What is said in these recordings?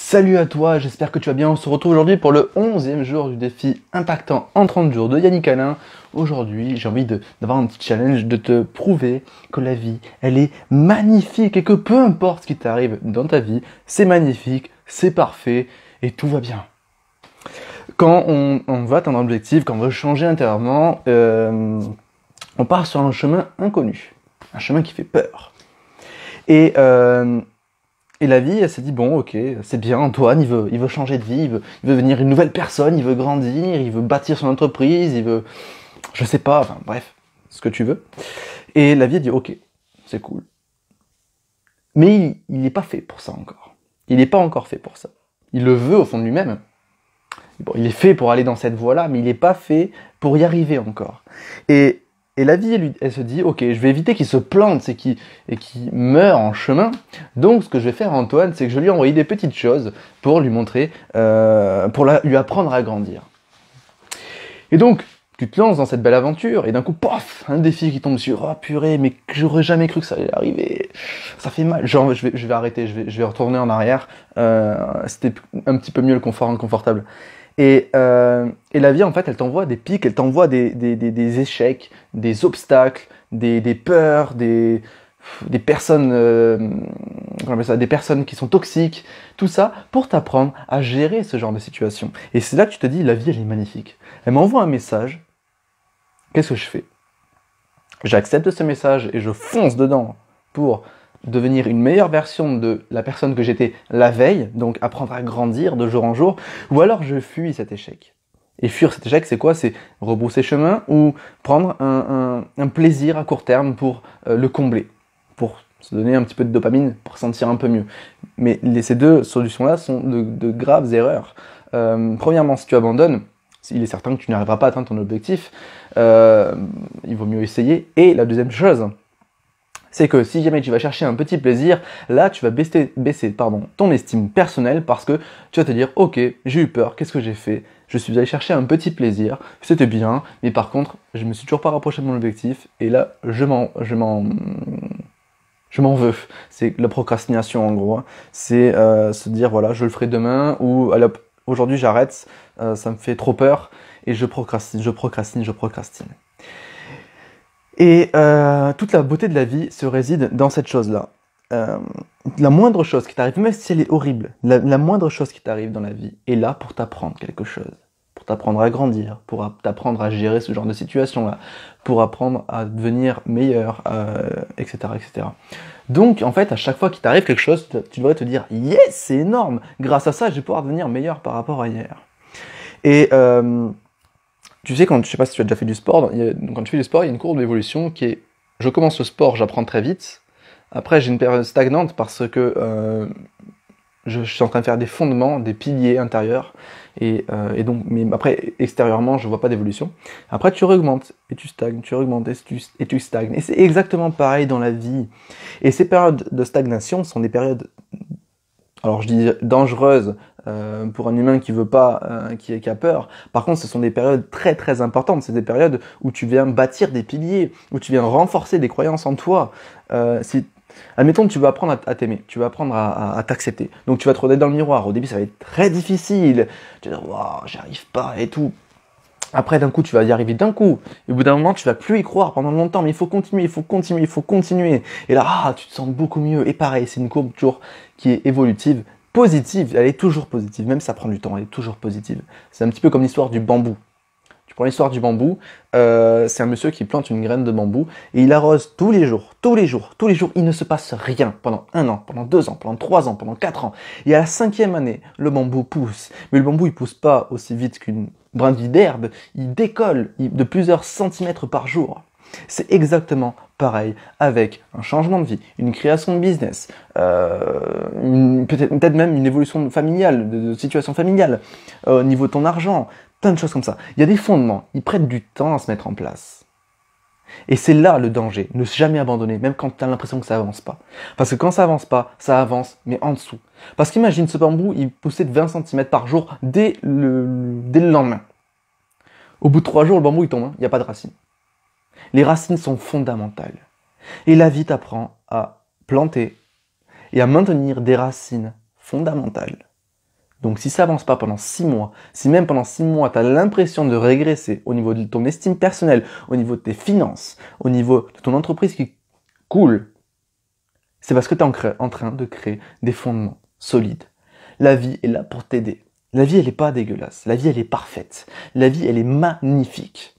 Salut à toi, j'espère que tu vas bien. On se retrouve aujourd'hui pour le 11e jour du défi impactant en 30 jours de Yannick Alain. Aujourd'hui, j'ai envie d'avoir un petit challenge, de te prouver que la vie, elle est magnifique et que peu importe ce qui t'arrive dans ta vie, c'est magnifique, c'est parfait et tout va bien. Quand on veut atteindre un objectif, quand on veut changer intérieurement, on part sur un chemin inconnu, un chemin qui fait peur. Et la vie, elle s'est dit, bon, ok, c'est bien, Antoine, il veut changer de vie, il veut devenir une nouvelle personne, il veut grandir, il veut bâtir son entreprise, il veut, je sais pas, enfin bref, ce que tu veux. Et la vie a dit, ok, c'est cool. Mais il n'est pas fait pour ça encore. Il n'est pas encore fait pour ça. Il le veut au fond de lui-même. Bon, il est fait pour aller dans cette voie-là, mais il n'est pas fait pour y arriver encore. Et la vie, elle se dit, ok, je vais éviter qu'il se plante et qu'il meure en chemin. Donc, ce que je vais faire, Antoine, c'est que je vais lui envoyer des petites choses pour lui montrer, lui apprendre à grandir. Et donc, tu te lances dans cette belle aventure, et d'un coup, pof, un défi qui tombe sur, oh purée, mais j'aurais jamais cru que ça allait arriver. Ça fait mal. Genre, je vais arrêter, je vais retourner en arrière. C'était un petit peu mieux le confort inconfortable. Et la vie, en fait, elle t'envoie des pics, elle t'envoie des échecs, des obstacles, des peurs, des personnes, comment on appelle ça, des personnes qui sont toxiques, tout ça pour t'apprendre à gérer ce genre de situation. Et c'est là que tu te dis, la vie, elle est magnifique. Elle m'envoie un message, qu'est-ce que je fais? J'accepte ce message et je fonce dedans pour devenir une meilleure version de la personne que j'étais la veille, donc apprendre à grandir de jour en jour, ou alors je fuis cet échec. Et fuir cet échec, c'est quoi? C'est rebrousser chemin ou prendre un plaisir à court terme pour le combler, pour se donner un petit peu de dopamine, pour sentir un peu mieux. Mais ces deux solutions-là sont de graves erreurs. Premièrement, si tu abandonnes, il est certain que tu n'arriveras pas à atteindre ton objectif, il vaut mieux essayer. Et la deuxième chose, c'est que si jamais tu vas chercher un petit plaisir, là tu vas baisser ton estime personnelle parce que tu vas te dire, ok, j'ai eu peur, qu'est-ce que j'ai fait? Je suis allé chercher un petit plaisir, c'était bien, mais par contre, je me suis toujours pas rapproché de mon objectif, et là, je m'en veux. C'est la procrastination en gros. C'est se dire, voilà, je le ferai demain, ou allez, aujourd'hui j'arrête, ça me fait trop peur, et je procrastine. Et toute la beauté de la vie se réside dans cette chose-là. La moindre chose qui t'arrive, même si elle est horrible, la moindre chose qui t'arrive dans la vie est là pour t'apprendre quelque chose, pour t'apprendre à grandir, pour t'apprendre à gérer ce genre de situation-là, pour apprendre à devenir meilleur, etc., etc. Donc, en fait, à chaque fois qu'il t'arrive quelque chose, tu devrais te dire « Yes, c'est énorme! Grâce à ça, je vais pouvoir devenir meilleur par rapport à hier. » Et tu sais, je sais pas si tu as déjà fait du sport, quand tu fais du sport, il y a une courbe d'évolution qui est, je commence le sport, j'apprends très vite, après j'ai une période stagnante parce que je suis en train de faire des fondements, des piliers intérieurs, et donc, mais après, extérieurement, je vois pas d'évolution. Après, tu augmentes, et tu stagnes, tu augmentes, et tu stagnes. Et c'est exactement pareil dans la vie. Et ces périodes de stagnation sont des périodes, alors je dis dangereuses, pour un humain qui veut pas, qui a peur. Par contre, ce sont des périodes très très importantes. C'est des périodes où tu viens bâtir des piliers, où tu viens renforcer des croyances en toi. Admettons que tu vas apprendre à t'aimer, tu vas apprendre à t'accepter. Donc tu vas te regarder dans le miroir. Au début, ça va être très difficile. Tu vas dire, waouh, j'y arrive pas et tout. Après, d'un coup, tu vas y arriver d'un coup. Et au bout d'un moment, tu vas plus y croire pendant longtemps. Mais il faut continuer, il faut continuer, il faut continuer. Et là, tu te sens beaucoup mieux. Et pareil, c'est une courbe toujours qui est évolutive. Positive, elle est toujours positive, même si ça prend du temps, elle est toujours positive. C'est un petit peu comme l'histoire du bambou. Tu prends l'histoire du bambou, c'est un monsieur qui plante une graine de bambou et il arrose tous les jours, il ne se passe rien pendant 1 an, pendant 2 ans, pendant 3 ans, pendant 4 ans. Et à la 5e année, le bambou pousse. Mais le bambou, il pousse pas aussi vite qu'une brindille d'herbe, il décolle de plusieurs centimètres par jour. C'est exactement pareil avec un changement de vie, une création de business, peut-être même une évolution familiale, de situation familiale, au niveau de ton argent, plein de choses comme ça. Il y a des fondements, ils prennent du temps à se mettre en place. Et c'est là le danger, ne jamais abandonner, même quand tu as l'impression que ça avance pas. Parce que quand ça avance pas, ça avance, mais en dessous. Parce qu'imagine ce bambou, il poussait de 20 cm par jour dès le lendemain. Au bout de 3 jours, le bambou il tombe, il n'y a pas de racines. Les racines sont fondamentales. Et la vie t'apprend à planter et à maintenir des racines fondamentales Donc si ça avance pas pendant 6 mois, si même pendant 6 mois tu as l'impression de régresser au niveau de ton estime personnelle, au niveau de tes finances, au niveau de ton entreprise qui coule, c'est parce que tu es en train de créer des fondements solides. La vie est là pour t'aider. La vie, elle n'est pas dégueulasse. La vie, elle est parfaite. La vie, elle est magnifique.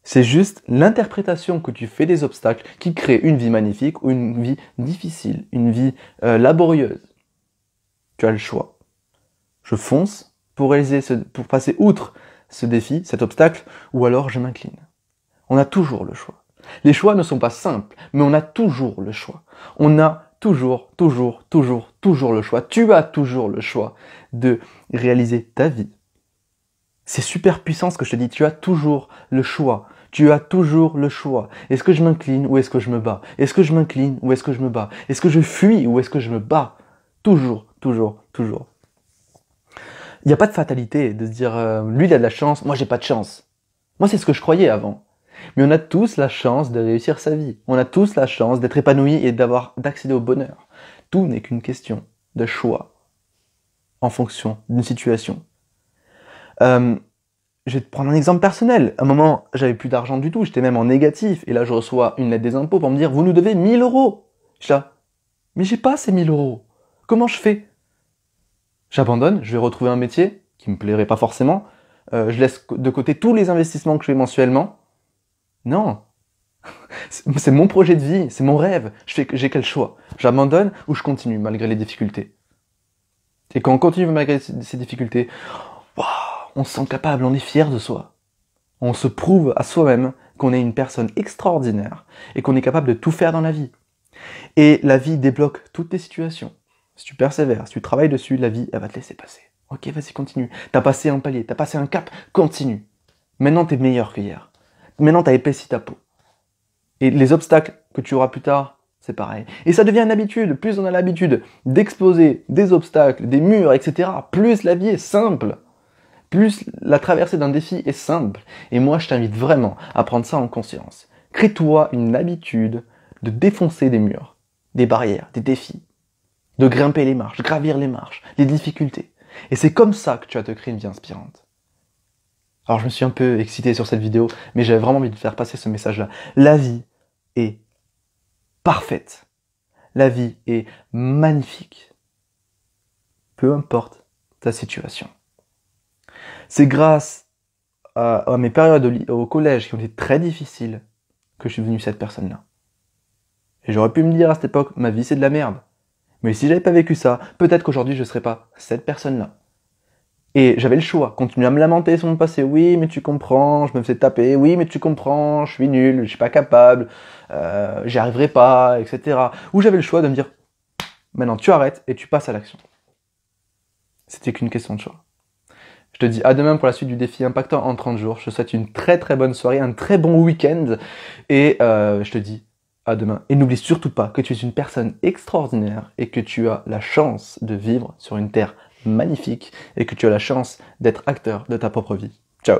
C'est juste l'interprétation que tu fais des obstacles qui crée une vie magnifique ou une vie difficile, une vie laborieuse. Tu as le choix. Je fonce pour passer outre ce défi, cet obstacle, ou alors je m'incline. On a toujours le choix. Les choix ne sont pas simples, mais on a toujours le choix. On a toujours le choix. Tu as toujours le choix de réaliser ta vie. C'est super puissant ce que je te dis. Tu as toujours le choix. Tu as toujours le choix. Est-ce que je m'incline ou est-ce que je me bats? Est-ce que je m'incline ou est-ce que je me bats? Est-ce que je fuis ou est-ce que je me bats? Toujours. Il n'y a pas de fatalité de se dire lui il a de la chance, moi j'ai pas de chance. Moi c'est ce que je croyais avant. Mais on a tous la chance de réussir sa vie. On a tous la chance d'être épanoui et d'accéder au bonheur. Tout n'est qu'une question de choix en fonction d'une situation. Je vais te prendre un exemple personnel. À un moment, j'avais plus d'argent du tout, j'étais même en négatif. Et là, je reçois une lettre des impôts pour me dire, vous nous devez 1000 euros. Je suis là, mais j'ai pas ces 1000 euros. Comment je fais? J'abandonne, je vais retrouver un métier qui me plairait pas forcément. Je laisse de côté tous les investissements que je fais mensuellement. Non. C'est mon projet de vie, c'est mon rêve. J'ai quel choix? J'abandonne ou je continue malgré les difficultés? Et quand on continue malgré ces difficultés, wow, on se sent capable, on est fier de soi. On se prouve à soi-même qu'on est une personne extraordinaire et qu'on est capable de tout faire dans la vie. Et la vie débloque toutes tes situations. Si tu persévères, si tu travailles dessus, la vie, elle va te laisser passer. Ok, vas-y, continue. T'as passé un palier, t'as passé un cap, continue. Maintenant, t'es meilleur qu'hier. Maintenant, t'as épaissi ta peau. Et les obstacles que tu auras plus tard, c'est pareil. Et ça devient une habitude. Plus on a l'habitude d'exploser des obstacles, des murs, etc., plus la vie est simple. Plus la traversée d'un défi est simple. Et moi, je t'invite vraiment à prendre ça en conscience. Crée-toi une habitude de défoncer des murs, des barrières, des défis, de grimper les marches, gravir les marches, les difficultés. Et c'est comme ça que tu vas te créer une vie inspirante. Alors je me suis un peu excité sur cette vidéo, mais j'avais vraiment envie de faire passer ce message-là. La vie est parfaite. La vie est magnifique. Peu importe ta situation. C'est grâce à mes périodes au collège qui ont été très difficiles que je suis devenu cette personne-là. Et j'aurais pu me dire à cette époque, ma vie c'est de la merde. Mais si j'avais pas vécu ça, peut-être qu'aujourd'hui je serais pas cette personne-là. Et j'avais le choix, continuer à me lamenter sur mon passé, oui mais tu comprends, je me faisais taper, oui mais tu comprends, je suis nul, je suis pas capable, j'y arriverai pas, etc. Ou j'avais le choix de me dire, maintenant tu arrêtes et tu passes à l'action. C'était qu'une question de choix. Je te dis à demain pour la suite du défi impactant en 30 jours. Je te souhaite une très très bonne soirée, un très bon week-end. Et je te dis à demain. Et n'oublie surtout pas que tu es une personne extraordinaire et que tu as la chance de vivre sur une terre magnifique et que tu as la chance d'être acteur de ta propre vie. Ciao!